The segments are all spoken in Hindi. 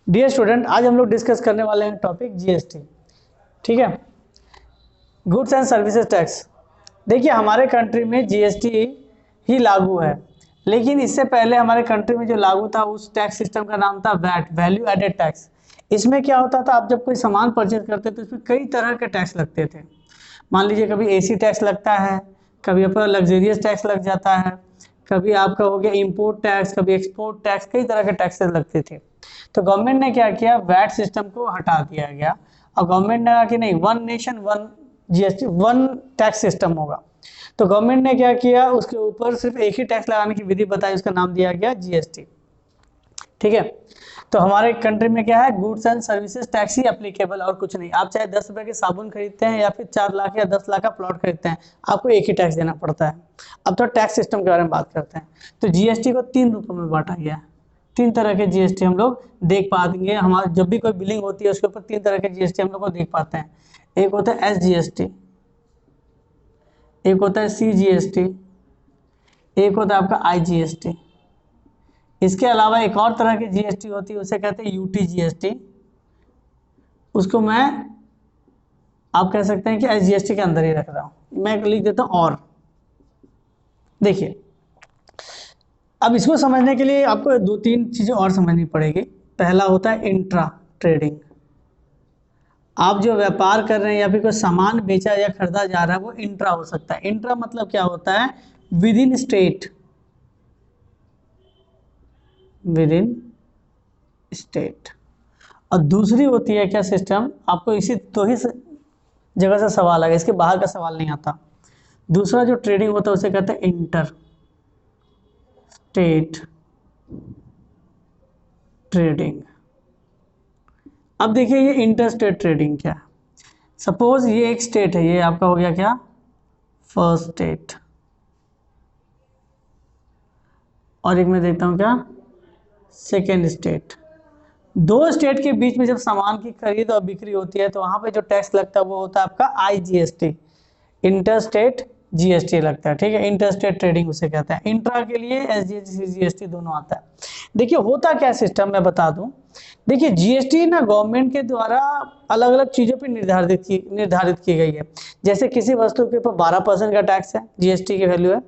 डियर स्टूडेंट, आज हम लोग डिस्कस करने वाले हैं टॉपिक जीएसटी। ठीक है, गुड्स एंड सर्विसेज टैक्स। देखिए, हमारे कंट्री में जीएसटी ही लागू है, लेकिन इससे पहले हमारे कंट्री में जो लागू था उस टैक्स सिस्टम का नाम था वैट, वैल्यू एडेड टैक्स। इसमें क्या होता था, आप जब कोई सामान परचेज करते तो इसमें कई तरह के टैक्स लगते थे। मान लीजिए कभी एसी टैक्स लगता है, कभी आपका लग्जरियस टैक्स लग जाता है, कभी आपका हो गया इंपोर्ट टैक्स, कभी एक्सपोर्ट टैक्स, कई तरह के टैक्सेस लगते थे। तो गवर्नमेंट ने क्या किया, वैट सिस्टम को हटा दिया गया और गवर्नमेंट ने कहा कि नहीं, one nation one GST, one tax system होगा। तो गवर्नमेंट ने क्या किया, उसके ऊपर सिर्फ एक ही टैक्स लगाने की विधि बताई, उसका नाम दिया गया जीएसटी। ठीक है, तो हमारे कंट्री में क्या है, goods and services tax he applicable और कुछ नहीं। आप चाहे 10 रुपए के साबुन खरीदते हैं या फिर 4 लाख या 10 लाख का प्लॉट खरीदते हैं, आपको एक ही टैक्स देना पड़ता है। अब तो टैक्स सिस्टम के बारे में बात करते हैं। तो जीएसटी को 3 रूपों में बांटा गया है। 3 तरह के जीएसटी हम लोग देख पाएंगे। हमारे जब भी कोई बिलिंग होती है उसके ऊपर 3 तरह के जीएसटी हम लोग को देख पाते हैं। एक होता है एसजीएसटी, एक होता है सीजीएसटी, एक होता है आपका आईजीएसटी। इसके अलावा एक और तरह की जीएसटी होती है, उसे कहते हैं यूटी जीएसटी। उसको मैं आप कह सकते हैं कि एसजीएसटी के अंदर ही रख रहा हूं, मैं लिख देता हूं और। देखिए, अब इसको समझने के लिए आपको 2-3 चीजें और समझनी पड़ेगी। पहला होता है इंट्रा ट्रेडिंग। आप जो व्यापार कर रहे हैं या फिर कोई सामान बेचा या खरीदा जा रहा है वो इंट्रा हो सकता है। इंट्रा मतलब क्या होता है, with in state, with in state. और दूसरी होती है क्या सिस्टम, आपको इसी तो ही जगह से सवाल आएगा, इसके बाहर का सवाल नहीं आता। दूसरा जो ट्रेडिंग होता है उसे कहते हैं इंटर स्टेट ट्रेडिंग। अब देखिए, ये इंटर स्टेट ट्रेडिंग क्या है। सपोज ये एक स्टेट है, ये आपका हो गया क्या, फर्स्ट स्टेट, और एक मैं देखता हूं क्या, सेकेंड स्टेट। 2 स्टेट के बीच में जब सामान की खरीद और बिक्री होती है तो वहां पे जो टैक्स लगता है वो होता है आपका आईजीएसटी, इंटर स्टेट जीएसटी लगता है। ठीक है, इंटर स्टेट ट्रेडिंग उसे कहते हैं। इंट्रा के लिए एसजीएसटी जीएसटी दोनों आता है। देखिए, होता क्या सिस्टम मैं बता दूं। देखिए, जीएसटी ना गवर्नमेंट के द्वारा अलग अलग चीज़ों पर निर्धारित की गई है। जैसे किसी वस्तु के ऊपर 12% का टैक्स है, जीएसटी की वैल्यू है।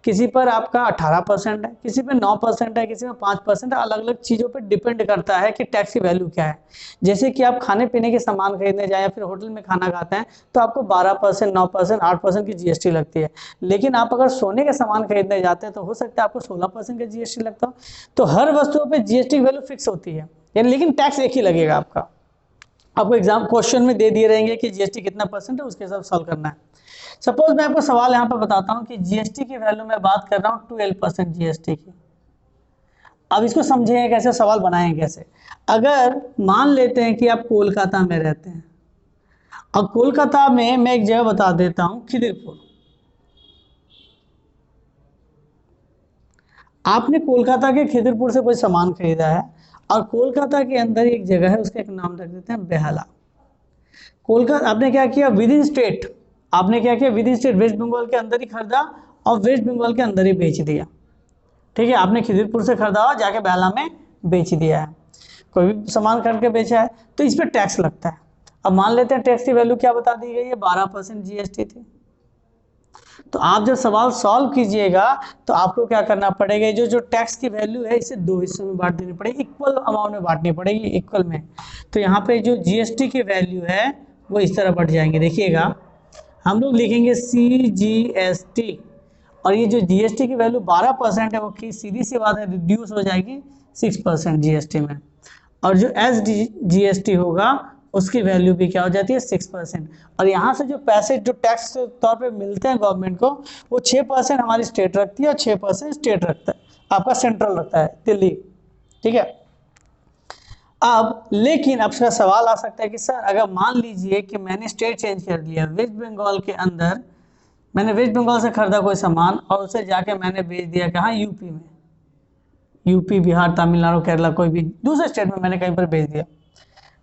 किसी पर आपका 18% है, किसी पर 9% है, किसी में 5% है। अलग अलग चीज़ों पर डिपेंड करता है कि टैक्स की वैल्यू क्या है। जैसे कि आप खाने पीने के सामान खरीदने जाए या फिर होटल में खाना खाते हैं तो आपको 12%, 9%, 8% की जीएसटी लगती है। लेकिन आप अगर सोने के सामान खरीदने जाते हैं तो हो सकता है आपको 16% का जीएसटी लगता हो। तो हर वस्तुओं पर जीएसटी की वैल्यू फिक्स होती है, यानी लेकिन टैक्स एक ही लगेगा आपका। आपको एग्जाम क्वेश्चन में दे दिए रहेंगे कि जीएसटी कितना परसेंट है, उसके हिसाब सॉल्व करना है। सपोज मैं आपको सवाल यहाँ पर बताता हूँ कि जीएसटी की वैल्यू में बात कर रहा हूँ 12% जीएसटी की। अब इसको समझेंगे कैसे, सवाल बनाएंगे कैसे। अगर मान लेते हैं कि आप कोलकाता में रहते हैं, और कोलकाता में मैं एक जगह बता देता हूँ, खिदिरपुर। आपने कोलकाता के खिदिरपुर से कोई सामान खरीदा है और कोलकाता के अंदर एक जगह है, उसका एक नाम रख देते हैं बेहला। कोलकाता आपने क्या किया, विद इन स्टेट, आपने क्या किया, within state West Bengal के अंदर ही खरीदा और वेस्ट बंगाल के अंदर ही बेच दिया। ठीक है, आपने खिदिरपुर से खरीदा और जाके बेहला में बेच दिया है, कोई भी सामान खरीद के बेचा है, तो इस पर टैक्स लगता है। अब मान लेते हैं टैक्स की वैल्यू क्या बता दी गई है, 12% जीएसटी थी। तो आप जब सवाल सॉल्व कीजिएगा तो आपको क्या करना पड़ेगा, जो टैक्स की वैल्यू है इसे 2 हिस्सों में बांट देनी पड़ेगी, इक्वल अमाउंट में बांटनी पड़ेगी, इक्वल में। तो यहाँ पे जो जीएसटी की वैल्यू है वो इस तरह बढ़ जाएंगे। देखिएगा, हम लोग लिखेंगे CGST, और ये जो जीएसटी की वैल्यू 12% है वो की सीधी सी बात है रिड्यूस हो जाएगी 6% जीएसटी में। और जो SGST होगा उसकी वैल्यू भी क्या हो जाती है, 6%। और यहाँ से जो पैसे जो टैक्स के तौर पे मिलते हैं गवर्नमेंट को, वो 6% हमारी स्टेट रखती है और 6% स्टेट रखता है, आपका सेंट्रल रखता है, दिल्ली। ठीक है, अब लेकिन अब इसका सवाल आ सकता है कि सर अगर मान लीजिए कि मैंने स्टेट चेंज कर लिया, वेस्ट बंगाल के अंदर मैंने वेस्ट बंगाल से खरीदा कोई सामान और उसे जाके मैंने बेच दिया कहाँ, यूपी में, यूपी, बिहार, तमिलनाडु, केरला, कोई भी दूसरे स्टेट में मैंने कहीं पर बेच दिया।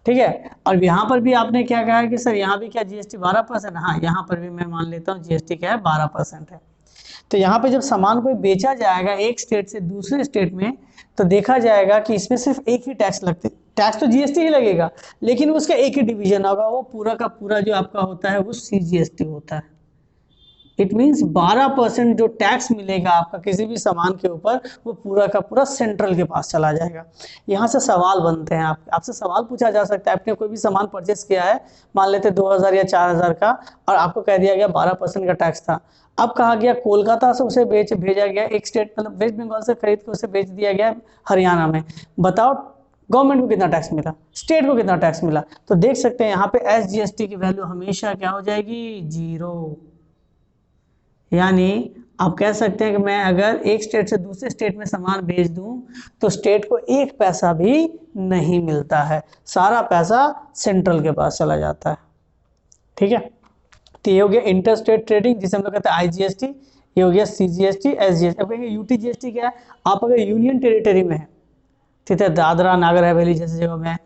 ठीक है, और यहाँ पर भी आपने क्या कहा है कि सर यहाँ भी क्या जीएसटी 12%, हाँ यहाँ पर भी मैं मान लेता हूँ जीएसटी क्या है, 12% है। तो यहाँ पे जब सामान कोई बेचा जाएगा एक स्टेट से दूसरे स्टेट में, तो देखा जाएगा कि इसमें सिर्फ एक ही टैक्स लगते, टैक्स तो जीएसटी ही लगेगा, लेकिन उसका एक ही डिवीजन होगा, वो पूरा का पूरा जो आपका होता है वो सीजीएसटी होता है। इट मीन्स 12% जो टैक्स मिलेगा आपका किसी भी सामान के ऊपर, वो पूरा का पूरा सेंट्रल के पास चला जाएगा। यहाँ से सवाल बनते हैं, आपसे सवाल पूछा जा सकता है, आपने कोई भी सामान परचेस किया है, मान लेते 2000 या 4000 का, और आपको कह दिया गया 12% का टैक्स था। अब कहा गया कोलकाता से उसे भेजा गया एक स्टेट, मतलब वेस्ट बंगाल से खरीद के उसे बेच दिया गया हरियाणा में। बताओ गवर्नमेंट को कितना टैक्स मिला, स्टेट को कितना टैक्स मिला? तो देख सकते हैं यहाँ पे एसजीएसटी की वैल्यू हमेशा क्या हो जाएगी, 0। यानी आप कह सकते हैं कि मैं अगर एक स्टेट से दूसरे स्टेट में सामान भेज दूं तो स्टेट को एक पैसा भी नहीं मिलता है, सारा पैसा सेंट्रल के पास चला जाता है। ठीक है, तो ये हो गया इंटर स्टेट ट्रेडिंग, जिसे हम लोग कहते हैं आईजीएसटी। ये हो गया सीजीएसटी, एसजीएसटी। अब कहेंगे यूटीजीएसटी क्या है? आप अगर यूनियन टेरिटरी में है, ठीक है, दादरा नागर हवेली जैसे जगह में है,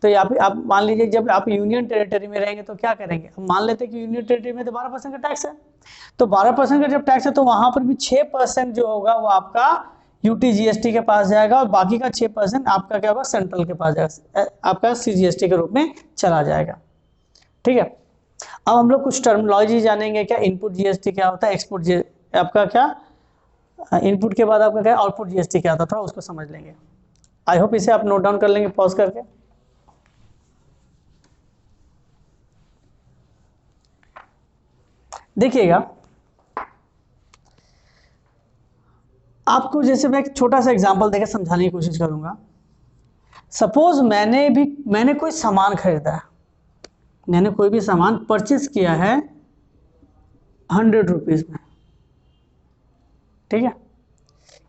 तो यहाँ पे आप मान लीजिए जब आप यूनियन टेरिटरी में रहेंगे तो क्या करेंगे? हम मान लेते हैं कि यूनियन टेरिटरी में तो 12% का टैक्स है, तो 12% का जब टैक्स है तो वहां पर भी 6% जो होगा वो आपका यूटीजीएसटी के पास जाएगा, और बाकी का 6% आपका क्या होगा, सेंट्रल के पास जाएगा, आपका सीजीएसटी के रूप में चला जाएगा। ठीक है, अब हम लोग कुछ टर्मिनोलॉजी जानेंगे। क्या इनपुट जीएसटी क्या होता है, एक्सपोर्ट आपका क्या इनपुट के बाद आपका क्या आउटपुट जीएसटी क्या होता है, थोड़ा उसको समझ लेंगे। आई होप इसे आप नोट डाउन कर लेंगे पॉज करके। देखिएगा, आपको जैसे मैं एक छोटा सा एग्जांपल देकर समझाने की कोशिश करूंगा। सपोज मैंने कोई सामान खरीदा है, मैंने कोई भी सामान परचेस किया है 100 रुपीज में। ठीक है,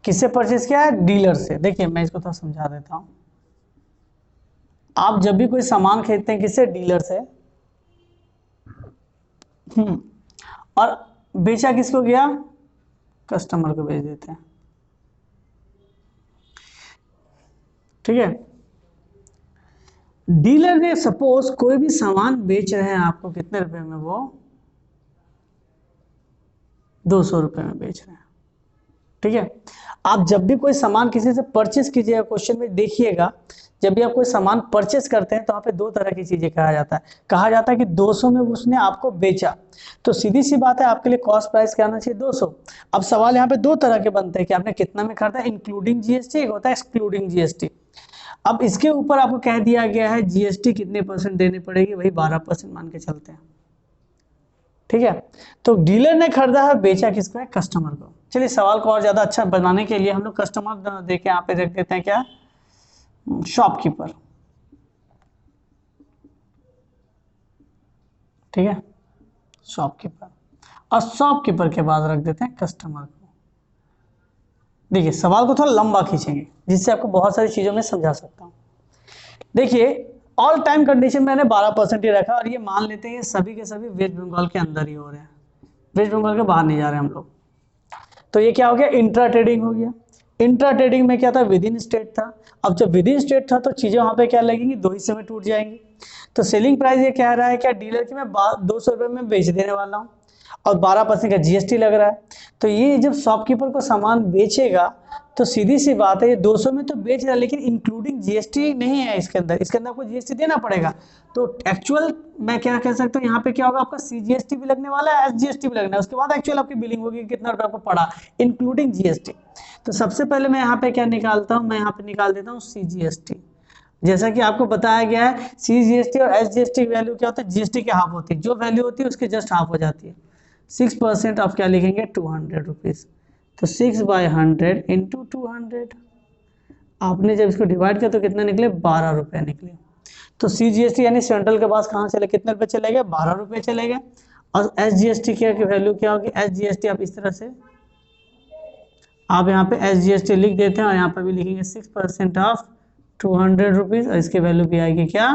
किससे परचेस किया है? डीलर से। देखिए मैं इसको थोड़ा समझा देता हूं। आप जब भी कोई सामान खरीदते हैं किससे? डीलर से। और बेचा किसको गया? कस्टमर को बेच देते हैं। ठीक है, डीलर ने सपोज कोई भी सामान बेच रहे हैं आपको, कितने रुपए में? वो 200 रुपए में बेच रहे हैं। ठीक है, आप जब भी कोई सामान किसी से परचेस कीजिएगा, क्वेश्चन में देखिएगा, जब भी आप कोई सामान परचेस करते हैं तो वहाँ पे दो तरह की चीजें कहा जाता है कि 200 में उसने आपको बेचा, तो सीधी सी बात है आपके लिए कॉस्ट प्राइस क्या आना चाहिए? 200। अब सवाल यहाँ पे दो तरह के बनते हैं कि आपने कितना में खरीदा, इंक्लूडिंग जीएसटी, एक होता है एक्सक्लूडिंग जीएसटी। अब इसके ऊपर आपको कह दिया गया है जीएसटी कितने % देनी पड़ेगी, वही 12% मान के चलते हैं। ठीक है, तो डीलर ने खरीदा है, बेचा किसको है? कस्टमर को। चलिए सवाल को और ज्यादा अच्छा बनाने के लिए हम लोग कस्टमर देके यहाँ पे रख देते हैं क्या, शॉपकीपर। ठीक है, शॉपकीपर, और शॉपकीपर के बाद रख देते हैं कस्टमर को। देखिए सवाल को थोड़ा लंबा खींचेंगे जिससे आपको बहुत सारी चीजों में समझा सकता हूं। देखिए ऑल टाइम कंडीशन मैंने 12% ही रखा, और ये मान लेते हैं ये सभी के सभी वेस्ट बंगाल के अंदर ही हो रहे हैं, वेस्ट बंगाल के बाहर नहीं जा रहे हम लोग। तो ये क्या हो गया? इंट्रा ट्रेडिंग हो गया। इंट्रा ट्रेडिंग में क्या था? विद इन स्टेट था। अब जब विद इन स्टेट था तो चीजें वहां पे क्या लगेंगी? दो हिस्से में टूट जाएंगी। तो सेलिंग प्राइस ये कह रहा है क्या डीलर की मैं 200 रुपये में बेच देने वाला हूँ, और 12% का जीएसटी लग रहा है। तो ये जब शॉपकीपर को सामान बेचेगा तो सीधी सी बात है ये 200 में तो बेच रहा है, लेकिन इंक्लूडिंग जीएसटी नहीं है इसके अंदर आपको जीएसटी देना पड़ेगा। तो एक्चुअल मैं क्या कह सकता हूँ, यहाँ पे क्या होगा? आपका सीजीएसटी भी लगने वाला है, एसजीएसटी भी लगना है, उसके बाद एक्चुअल आपकी बिलिंग होगी कितना रुपये आपको पड़ा, इंक्लूडिंग जीएसटी। तो सबसे पहले मैं यहाँ पे क्या निकालता हूँ? मैं यहाँ पे निकाल देता हूँ सीजीएसटी। जैसा कि आपको बताया गया है सीजीएसटी और एसजीएसटी की वैल्यू क्या होता है? जीएसटी के हाफ होती है, जो वैल्यू होती है उसके जस्ट हाफ हो जाती है। 6% आप क्या लिखेंगे? 200 रुपीज। तो 6/100 इंटू 200, आपने जब इसको डिवाइड किया तो कितना निकले? 12 रुपये निकले। तो सीजीएसटी यानी सेंट्रल के पास कहाँ चले, कितने रुपए चले गए? 12 रुपये चले गए। और एसजीएसटी की वैल्यू क्या होगी? एसजीएसटी आप इस तरह से आप यहाँ पे एसजीएसटी लिख देते हैं, और यहाँ पर भी लिखेंगे 6% ऑफ 200 रुपीज, और इसकी वैल्यू भी आएगी क्या?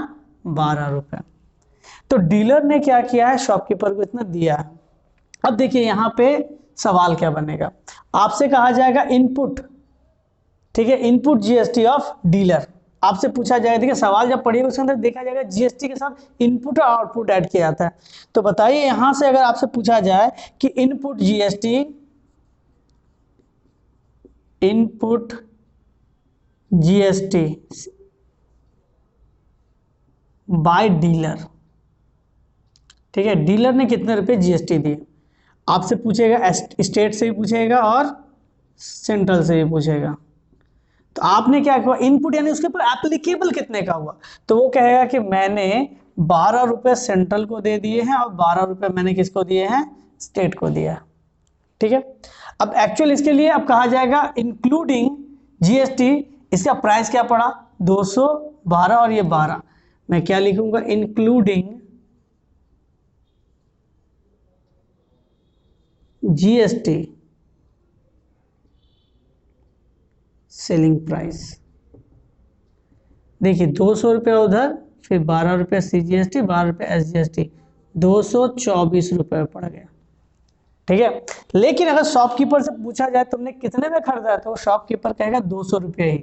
12 रुपये। तो डीलर ने क्या किया है? शॉपकीपर को इतना दिया है। अब देखिए यहाँ पे सवाल क्या बनेगा, आपसे कहा जाएगा इनपुट। ठीक है, इनपुट जीएसटी ऑफ डीलर आपसे पूछा जाएगा। देखिए सवाल जब पढ़िएगा उसके अंदर देखा जाएगा जीएसटी के साथ इनपुट और आउटपुट ऐड किया जाता है। तो बताइए यहाँ से अगर आपसे पूछा जाए कि input GST input GST by dealer. ठीक है, डीलर ने कितने रुपए जीएसटी दिए आपसे पूछेगा, स्टेट से भी पूछेगा और सेंट्रल से भी पूछेगा। तो आपने क्या किया, इनपुट यानी उसके ऊपर एप्लीकेबल कितने का हुआ, तो वो कहेगा कि मैंने 12 रुपए सेंट्रल को दे दिए हैं और 12 रुपए मैंने किसको दिए हैं, स्टेट को दिया। ठीक है, अब एक्चुअल इसके लिए अब कहा जाएगा इंक्लूडिंग जीएसटी, इसका प्राइस क्या पड़ा 212 और ये 12, मैं क्या लिखूंगा, इंक्लूडिंग जीएसटी सेलिंग प्राइस। देखिए 200 रुपये उधर, फिर 12 रुपये सीजीएसटी, 12 रुपये एसजीएसटी, 224 रुपये पड़ गया। ठीक है, लेकिन अगर शॉपकीपर से पूछा जाए तुमने कितने में खरीदा है, तो शॉपकीपर कहेगा 200 रुपये ही।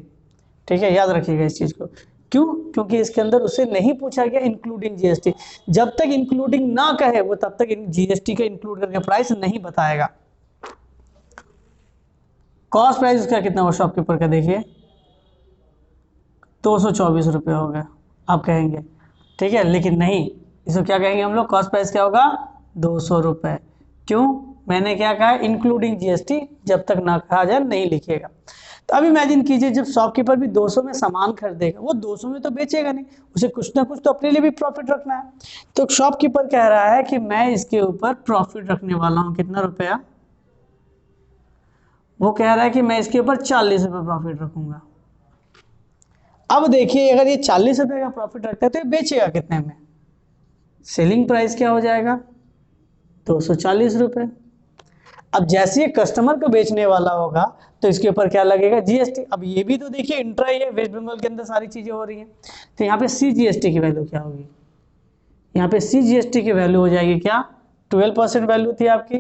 ठीक है, याद रखिएगा इस चीज को। क्यों, क्योंकि इसके अंदर उससे नहीं पूछा गया इंक्लूडिंग जीएसटी। जब तक इंक्लूडिंग ना कहे वो तब तक जीएसटी का इंक्लूड करके प्राइस नहीं बताएगा। कॉस्ट प्राइस उसका कितना हुआ शॉपकीपर का, देखिए 224 रुपये हो गया आप कहेंगे। ठीक है, लेकिन नहीं, इसको क्या कहेंगे हम लोग, कॉस्ट प्राइस क्या होगा 200 रुपये। क्यों, मैंने क्या कहा, इंक्लूडिंग जीएसटी, जब तक ना कहा जाए नहीं लिखिएगा। तो अब इमेजिन कीजिए जब शॉपकीपर भी 200 में सामान खरीदेगा, वो 200 में तो बेचेगा नहीं, उसे कुछ ना कुछ तो अपने लिए भी प्रॉफिट रखना है। तो शॉपकीपर कह रहा है कि मैं इसके ऊपर प्रॉफिट रखने वाला हूँ, कितना रुपया, वो कह रहा है कि मैं इसके ऊपर 40 रुपये प्रॉफिट रखूंगा। अब देखिए अगर ये 40 रुपये का प्रॉफिट रखता है तो ये बेचेगा कितने में, सेलिंग प्राइस क्या हो जाएगा 240 रुपये। अब जैसे ये कस्टमर को बेचने वाला होगा तो इसके ऊपर क्या लगेगा, जीएसटी। अब ये भी तो देखिए इंट्रा ही है, वेस्ट बंगाल के अंदर सारी चीजें हो रही हैं, तो यहाँ पे सीजीएसटी की वैल्यू क्या होगी, यहाँ पे सीजीएसटी की वैल्यू हो जाएगी क्या, 12% वैल्यू थी आपकी,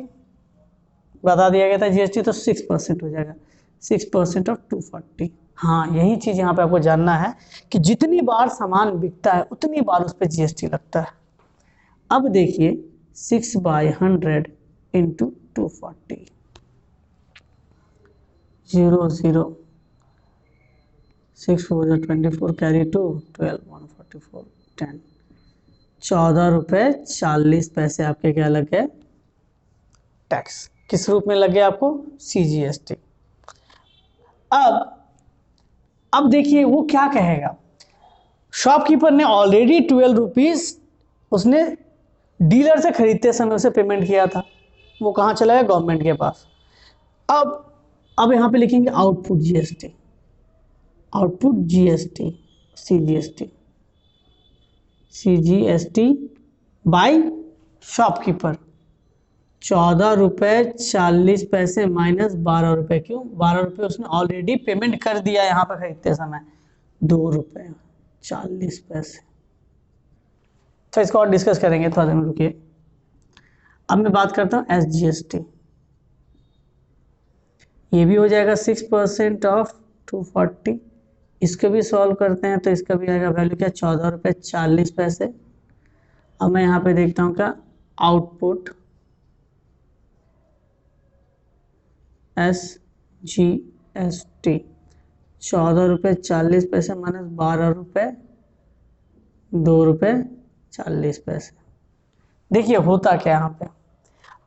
बता दिया गया था जीएसटी, तो 6% हो जाएगा, 6% ऑफ 240। हाँ, यही चीज यहाँ पे आपको जानना है कि जितनी बार सामान बिकता है उतनी बार उस पर जीएसटी लगता है। अब देखिए 6/100 इंटू 240, 0 0 6 4 24 कैरी 2 12 144 10, 14 रुपये 40 पैसे आपके क्या लग गए, टैक्स। किस रूप में लग गया आपको, सीजीएसटी। अब देखिए वो क्या कहेगा, शॉपकीपर ने ऑलरेडी 12 रुपीज उसने डीलर से खरीदते समय उसे पेमेंट किया था, वो कहाँ चला गया, गवर्नमेंट के पास। अब यहाँ पे लिखेंगे output GST, output GST, CGST, CGST by shopkeeper, 14 रुपये 40 पैसे माइनस 12 रुपये। क्यों, 12 रुपये उसने ऑलरेडी पेमेंट कर दिया यहाँ पर खरीदते समय, 2 रुपये 40 पैसे। तो इसको और डिस्कस करेंगे, थोड़ा देर में रुकिए। अब मैं बात करता हूँ एसजीएसटी, ये भी हो जाएगा 6% ऑफ 240, इसको भी सॉल्व करते हैं तो इसका भी आएगा वैल्यू क्या, 14 रुपये 40 पैसे। अब मैं यहाँ पे देखता हूँ क्या, आउटपुट SGST 14 रुपये 40 पैसे माइनस 12 रुपये 2 रुपये 40 पैसे। देखिए होता क्या यहाँ पे,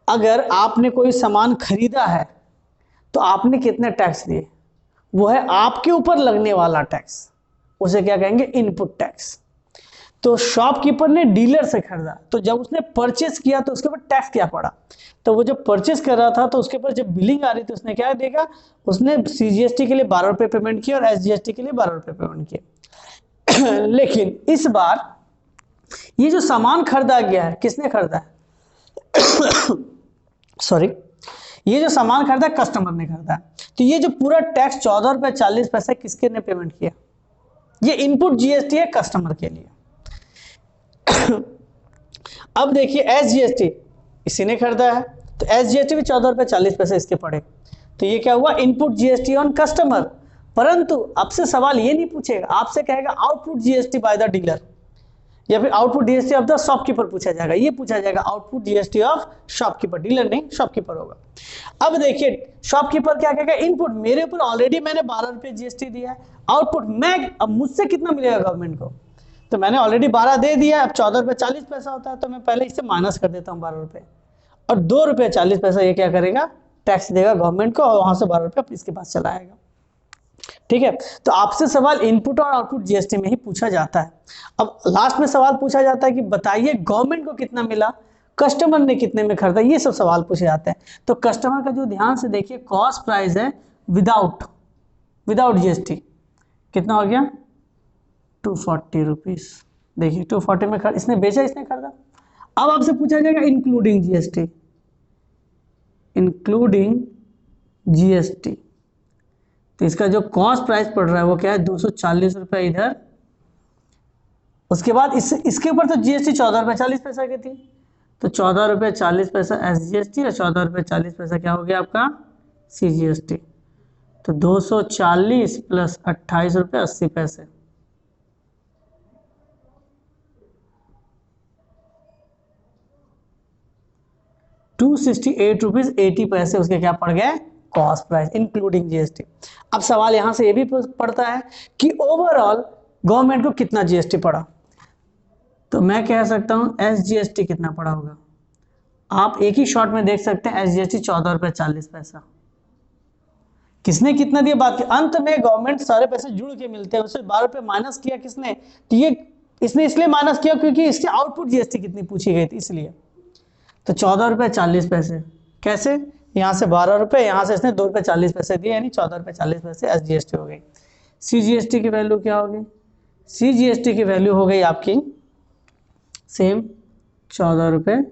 अगर आपने कोई सामान खरीदा है तो आपने कितने टैक्स दिए, वो है आपके ऊपर लगने वाला टैक्स, उसे क्या कहेंगे, इनपुट टैक्स। तो शॉपकीपर ने डीलर से खरीदा, तो जब उसने परचेस किया तो उसके ऊपर टैक्स क्या पड़ा, तो वो जब परचेस कर रहा था तो उसके ऊपर जब बिलिंग आ रही थी उसने क्या देगा, उसने सीजीएसटी के लिए 12 रुपये पेमेंट किया और एसजीएसटी के लिए 12 रुपये पेमेंट किया। लेकिन इस बार ये जो सामान खरीदा गया है, किसने खरीदा है, सॉरी, ये जो सामान खरीदा है कस्टमर ने खरीदा है, तो ये जो पूरा टैक्स 14 रुपये 40 पैसे किसके ने पेमेंट किया, ये इनपुट जीएसटी है कस्टमर के लिए। अब देखिए एसजीएसटी इसी ने खरीदा है, तो एसजीएसटी भी 14 रुपये 40 पैसे इसके पड़े, तो ये क्या हुआ, इनपुट जीएसटी ऑन कस्टमर। परंतु आपसे सवाल ये नहीं पूछेगा, आपसे कहेगा output GST by the dealer, या फिर output GST of the shopkeeper पूछा जाएगा, ये पूछा जाएगा output GST of shopkeeper, dealer नहीं शॉपकीपर होगा। अब देखिए शॉपकीपर क्या कहेगा, इनपुट मेरे ऊपर ऑलरेडी मैंने 12 रुपये जीएसटी दिया है, आउटपुट मैं अब मुझसे कितना मिलेगा गवर्नमेंट को, तो मैंने ऑलरेडी 12 दे दिया, अब 14 रुपये 40 पैसा होता है, तो मैं पहले इससे माइनस कर देता हूँ 12 रुपये, और 2 रुपये 40 पैसा ये क्या करेगा, टैक्स देगा गवर्नमेंट को, और वहां से 12 रुपये इसके पास चला आएगा। ठीक है, तो आपसे सवाल इनपुट और आउटपुट जीएसटी में ही पूछा जाता है। अब लास्ट में सवाल पूछा जाता है कि बताइए गवर्नमेंट को कितना मिला, कस्टमर ने कितने में खरीदा, ये सब सवाल पूछे जाते हैं। तो कस्टमर का जो ध्यान से देखिए कॉस्ट प्राइस है विदाउट जीएसटी कितना हो गया 240 रुपीज। देखिए 240 में इसने बेचा, इसने खरीदा। अब आपसे पूछा जाएगा इंक्लूडिंग जीएसटी, तो इसका जो कॉस्ट प्राइस पड़ रहा है वो क्या है 240 रुपये इधर, उसके बाद इसके ऊपर तो जीएसटी 14 रुपये 40 पैसा की थी, तो 14 रुपये 40 पैसा एसजीएसटी और 14 रुपये 40 पैसा क्या हो गया आपका सीजीएसटी। तो 240 प्लस 28 रुपये 80 पैसे, ₹268.80 उसके क्या पड़ गए कॉस्ट प्राइस इंक्लूडिंग जीएसटी। अब सवाल यहां से ये भी पड़ता है कि ओवरऑल गवर्नमेंट को कितना जीएसटी पड़ा, तो मैं कह सकता हूं एसजीएसटी कितना पड़ा होगा। आप एक ही शॉट में देख सकते हैं एसजीएसटी 14 रुपये 40 पैसा। किसने कितना दिया बात के अंत में गवर्नमेंट सारे पैसे जुड़ के मिलते हैं, उससे 12 रुपये माइनस किया किसने, तो ये इसने इसलिए माइनस किया क्योंकि इसके आउटपुट जीएसटी कितनी पूछी गई थी इसलिए। तो 14 रुपये 40 पैसे कैसे, यहाँ से 12 रुपये, यहाँ से इसने 2 रुपये 40 पैसे दिए, यानी 14 रुपये 40 पैसे एसजीएसटी हो गई। सीजीएसटी की वैल्यू क्या होगी, सीजीएसटी की वैल्यू हो गई आपकी सेम 14 रुपये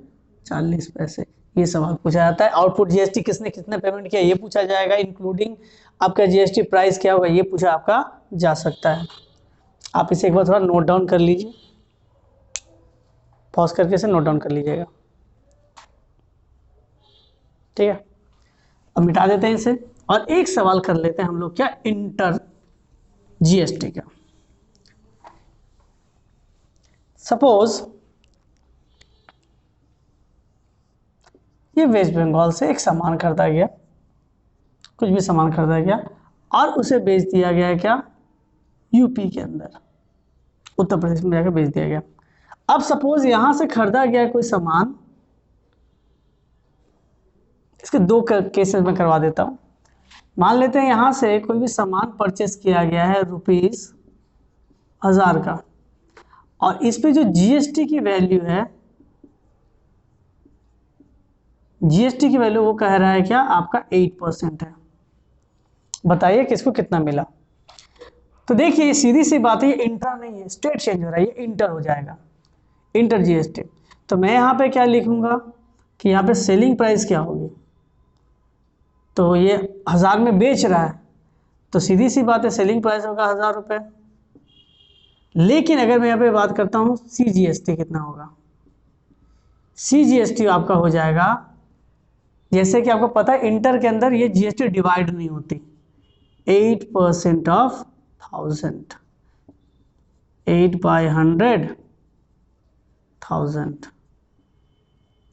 40 पैसे। ये सवाल पूछा जाता है। आउटपुट जीएसटी किसने कितने पेमेंट किया ये पूछा जाएगा, इंक्लूडिंग आपका जीएसटी प्राइस क्या होगा ये पूछा आपका जा सकता है। आप इसे एक बार थोड़ा नोट डाउन कर लीजिए, पॉज करके इसे नोट डाउन कर लीजिएगा। ठीक है, अब मिटा देते हैं इसे और एक सवाल कर लेते हैं हम लोग क्या इंटर जीएसटी का। सपोज ये वेस्ट बंगाल से एक सामान खरीदा गया, कुछ भी सामान खरीदा गया और उसे बेच दिया गया क्या यूपी के अंदर, उत्तर प्रदेश में जाकर बेच दिया गया। अब सपोज यहां से खरीदा गया कोई सामान, इसके दो केसेस में करवा देता हूं। मान लेते हैं यहां से कोई भी सामान परचेस किया गया है ₹1000 का, और इस पे जो जीएसटी की वैल्यू है, जीएसटी की वैल्यू वो कह रहा है क्या आपका 8% है। बताइए किसको कितना मिला। तो देखिए सीधी सी बात है, ये इंट्रा नहीं है, स्टेट चेंज हो रहा है, ये इंटर हो जाएगा, इंटर जीएसटी। तो मैं यहाँ पे क्या लिखूंगा कि यहाँ पे सेलिंग प्राइस क्या होगी, तो ये 1000 में बेच रहा है तो सीधी सी बात है सेलिंग प्राइस होगा 1000 रुपये। लेकिन अगर मैं यहाँ पे बात करता हूँ सीजीएसटी कितना होगा, सीजीएसटी आपका हो जाएगा, जैसे कि आपको पता है इंटर के अंदर ये जीएसटी डिवाइड नहीं होती, 8% ऑफ 1000, 8/100 1000,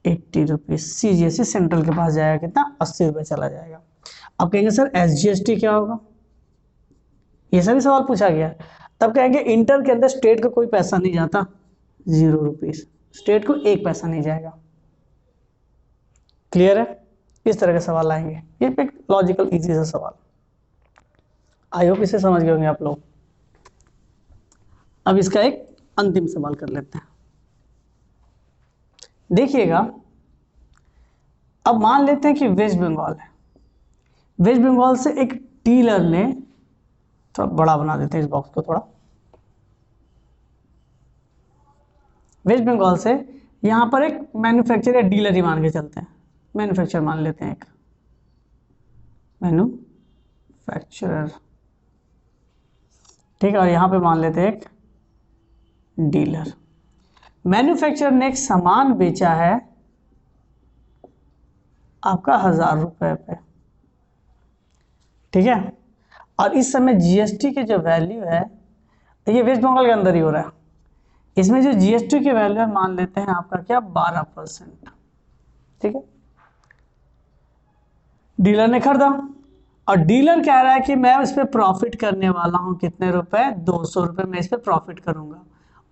80 रुपीज सीजीएसटी सेंट्रल के पास जाएगा, कितना 80 रुपये चला जाएगा। अब कहेंगे सर एसजीएसटी क्या होगा, ये सभी सवाल पूछा गया। तब कहेंगे इंटर के अंदर स्टेट को कोई पैसा नहीं जाता, 0 रुपीज, स्टेट को 1 पैसा नहीं जाएगा। क्लियर है, इस तरह के सवाल आएंगे, ये एक लॉजिकल इजी सा सवाल। आई होप इसे समझ गए होंगे आप लोग। अब इसका एक अंतिम सवाल कर लेते हैं। देखिएगा, अब मान लेते हैं कि वेस्ट बंगाल है, वेस्ट बंगाल से एक डीलर ने, थोड़ा बड़ा बना देते हैं इस बॉक्स को थोड़ा, वेस्ट बंगाल से यहां पर एक मैन्युफैक्चरर या डीलर ही मान के चलते हैं, मैन्युफैक्चरर मान लेते हैं, एक मैन्युफैक्चरर, ठीक है, और यहां पे मान लेते हैं एक डीलर। मैन्युफैक्चरर ने एक सामान बेचा है आपका 1000 रुपये पे, ठीक है, और इस समय जीएसटी की जो वैल्यू है, ये वेस्ट बंगाल के अंदर ही हो रहा है, इसमें जो जीएसटी की वैल्यू है मान लेते हैं आपका क्या 12%, ठीक है। डीलर ने खरीदा और डीलर कह रहा है कि मैं इस पे प्रॉफिट करने वाला हूं, कितने रुपए, 200 रुपए मैं इस पे प्रॉफिट करूंगा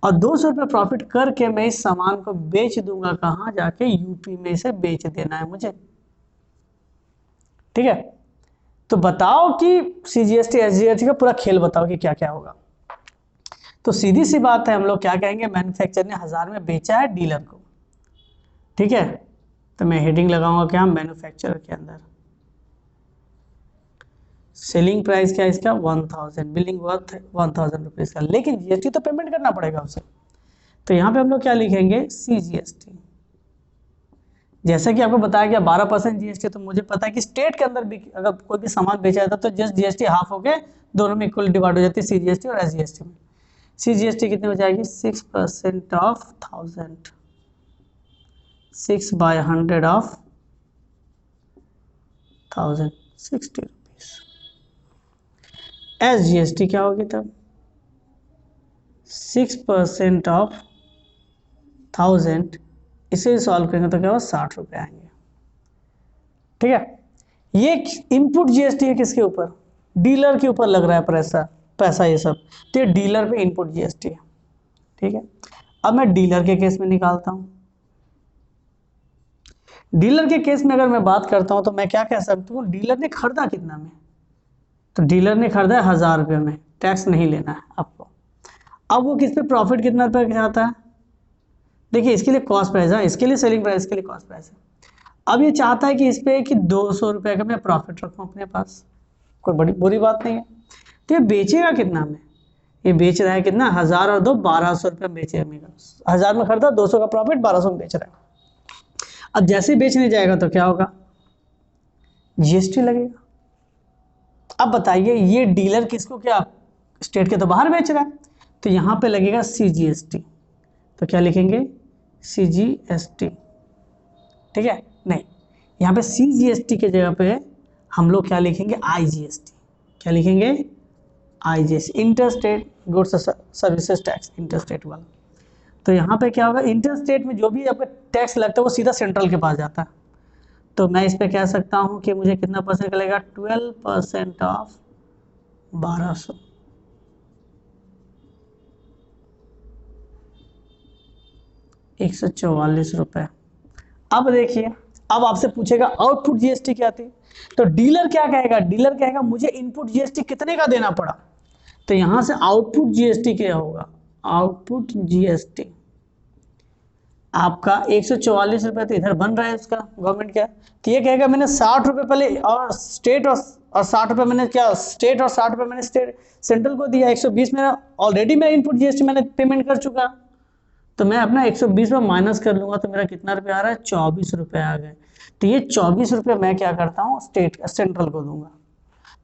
और 200 रुपए प्रॉफिट करके मैं इस सामान को बेच दूंगा, कहां जाके, यूपी में इसे बेच देना है मुझे, ठीक है। तो बताओ कि सीजीएसटी एसजीएसटी का पूरा खेल बताओ कि क्या क्या होगा। तो सीधी सी बात है, हम लोग क्या कहेंगे, मैन्युफैक्चरर ने 1000 में बेचा है डीलर को, ठीक है। तो मैं हेडिंग लगाऊंगा क्या, मैन्युफैक्चरर के अंदर सेलिंग प्राइस क्या है इसका 1000, बिलिंग वर्थ 1000 रुपीज़ का, लेकिन जीएसटी तो पेमेंट करना पड़ेगा उसे। तो यहाँ पे हम लोग क्या लिखेंगे, सीजीएसटी। जैसे कि आपको बताया गया 12% जीएसटी, तो मुझे पता है कि स्टेट के अंदर भी अगर कोई भी सामान बेचा जाता है तो जस्ट जीएसटी हाफ हो गए, दोनों में इक्वल डिवाइड हो जाती है सीजीएसटी और एसजीएसटी में। सीजीएसटी कितने हो जाएगी, 6% ऑफ 1000, 6/100 ऑफ 1000, 60 रुपीज। एसजीएसटी क्या होगी तब, 6% ऑफ 1000, इसे सॉल्व करेंगे तो क्या होगा, 60 रुपये आएंगे, ठीक है। ये इनपुट जीएसटी है किसके ऊपर, डीलर के ऊपर लग रहा है पैसा ये सब, तो ये डीलर पे इनपुट जीएसटी है, ठीक है। अब मैं डीलर के केस में निकालता हूं। डीलर के केस में अगर मैं बात करता हूं तो मैं क्या कह सकता हूं, डीलर ने खरीदा कितना में, तो डीलर ने खरीदा है 1000 रुपये में, टैक्स नहीं लेना है आपको। अब वो किस पे प्रॉफिट कितना रुपये चाहता है, देखिए इसके लिए कॉस्ट प्राइस है, इसके लिए सेलिंग प्राइस, इसके लिए कॉस्ट प्राइस है। अब ये चाहता है कि इस पे कि 200 रुपये का मैं प्रॉफिट रखूं अपने पास, कोई बड़ी बुरी बात नहीं है। तो ये बेचेगा कितना में, ये बेच रहा है कितना, 1000 और 2 1200 रुपये बेचेगा, 1000 में खरीदा, 200 का प्रॉफिट, 1200 में बेच रहा है। अब जैसे ही बेचने जाएगा तो क्या होगा, जीएसटी लगेगा। अब बताइए ये डीलर किसको, क्या स्टेट के तो बाहर बेच रहा है, तो यहाँ पे लगेगा सीजीएसटी। तो क्या लिखेंगे, सीजीएसटी, ठीक है। नहीं, यहाँ पे सीजीएसटी के जगह पे हम लोग क्या लिखेंगे, आईजीएसटी। क्या लिखेंगे, IGST, interstate goods services tax, interstate वाला। तो यहाँ पे क्या होगा, इंटरस्टेट में जो भी आपका टैक्स लगता है वो सीधा सेंट्रल के पास जाता है। तो मैं इस पे कह सकता हूँ कि मुझे कितना परसेंट लगेगा, 12% ऑफ 1200, 144 रुपये। अब देखिए, अब आपसे पूछेगा आउटपुट जीएसटी क्या थी, तो डीलर क्या कहेगा, डीलर कहेगा मुझे इनपुट जीएसटी कितने का देना पड़ा, तो यहां से आउटपुट जीएसटी क्या होगा, आउटपुट जीएसटी आपका 144 रुपये तो इधर बन रहा है उसका गवर्नमेंट क्या, तो ये कहेगा मैंने 60 रुपये पहले और स्टेट और 60 रुपये मैंने क्या, स्टेट और 60 रुपये मैंने स्टेट सेंट्रल को दिया, 120 मेरा ऑलरेडी मैं इनपुट जीएसटी मैंने पेमेंट कर चुका, तो मैं अपना 120 में माइनस कर लूंगा तो मेरा कितना रुपये आ रहा है, 24 रुपये आ गए। तो ये 24 रुपये मैं क्या करता हूँ, सेंट्रल को दूंगा।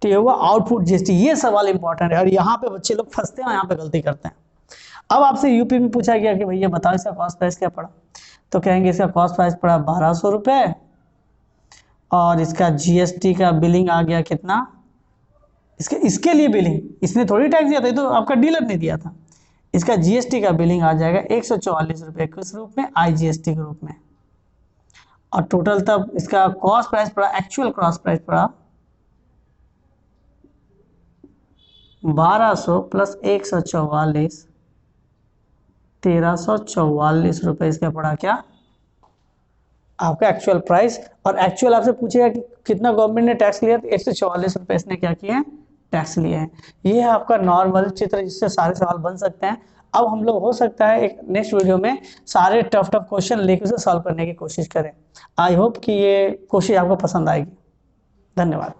तो ये हुआ आउटपुट जीएसटी। ये सवाल इंपॉर्टेंट है और यहाँ पे बच्चे लोग फंसते हैं, यहाँ पे गलती करते हैं। अब आपसे यूपी में पूछा गया कि भैया बताओ इसका कॉस्ट प्राइस क्या पड़ा, तो कहेंगे इसका कॉस्ट प्राइस पड़ा 1200 रुपये और इसका जीएसटी का बिलिंग आ गया कितना, इसके लिए बिलिंग इसने थोड़ी टैक्स दिया था, ये तो आपका डीलर ने दिया था। इसका जीएसटी का बिलिंग आ जाएगा 144 रुपये किस रूप में, आईजीएसटी के रूप में। और टोटल तब इसका कॉस्ट प्राइस पड़ा, एक्चुअल कॉस्ट प्राइस पड़ा 1200 प्लस 144, 1344 रुपये इसका पड़ा क्या, आपका एक्चुअल प्राइस। और एक्चुअल आपसे पूछेगा कि कितना गवर्नमेंट ने टैक्स लिया, तो 144 रुपये इसने क्या किए हैं, टैक्स लिए हैं। ये है आपका नॉर्मल चित्र जिससे सारे सवाल बन सकते हैं। अब हम लोग हो सकता है एक नेक्स्ट वीडियो में सारे टफ क्वेश्चन लेकर उसे सॉल्व करने की कोशिश करें। आई होप कि ये कोशिश आपको पसंद आएगी। धन्यवाद।